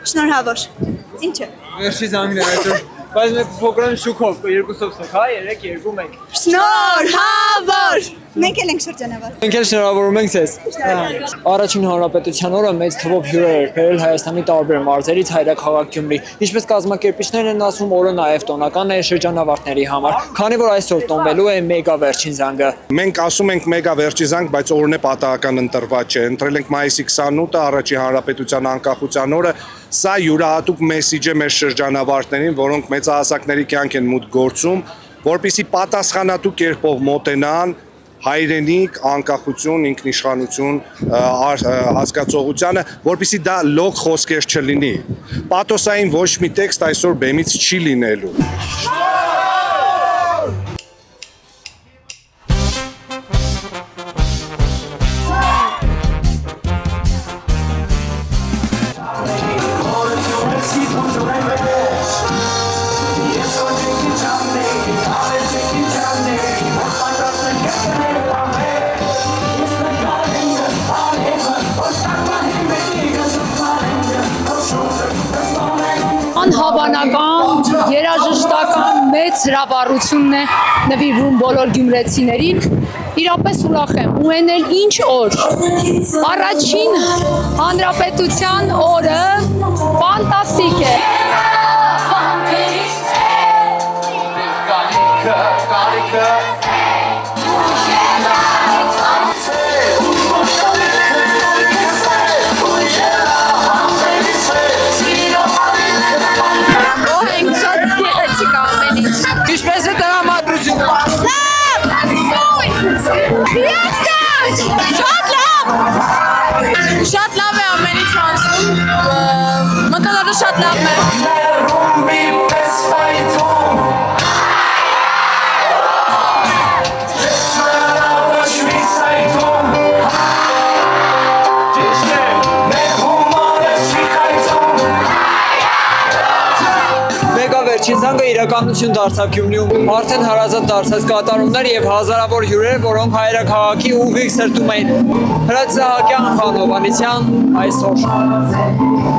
Շնորհավոր։ Ինչը։ Վերջի զանգն է այսօր, բայց մենք փոքրան շուքով, երկուսով սոք, հա, 3-2-1։ Շնորհավոր։ Մենք էլ ենք շրջանավար։ Մենք էլ շնորհավորում ենք ձեզ։ Առաջին հանրապետության օրը մեծ թվով հյուրեր էր բերել Հայաստանի տարբեր մարզերից հայրաքաղաք Գյումրի։ Ինչպես կազմակերպիչներն են ասում, օրը նաև տոնական է շրջանավարտների համար, քանի որ այսօր տոնվելու է մեգա վերջին զանգը։ Մենք ասում ենք մեգա վերջի զանգ, բայց օրն է պատահական ընտրված չէ։ Ընտրել ենք մայիսի 28-ը, առաջին հանրապետության անկախության օրը։ Սա յուրահատուկ մեսիջ է մեր շրջանավարտներին, որոնք մեծահասակների կյանք են մուտք գործում, որպեսզի պատասխանատու կերպով մոտենան հայրենիք, անկախություն, ինքնիշխանություն հասկացողությանը, որպեսզի դա լոկ խոսքեր չլինի։ Պաթոսային ոչ մի տեքստ այսօր բեմից չի լինելու։ Անհավանական, երաժշտական մեծ հրավառությունն է նվիրվում բոլոր գյումրեցիներին, իրապես ուրախ եմ, ու են էլ ինչ օր, առաջին հանրապետության օրը ֆանտաստիկ է։ Ինչպես է տրամադրությունը։ Շատ լավ է ամեն ինչ անցնում, մտնոլորտը շատ լավն է։ Վերջին զանգը իրականություն դարձավ Գյումրիում, արդեն հարազատ դարձած կատարումներ եւ հազարավոր հյուրեր, որոնք հայրաքաղաքի ուղիղ սրտում էին։ Հրաց Սահակյան, Խան Հովհաննիսյան, այսօր։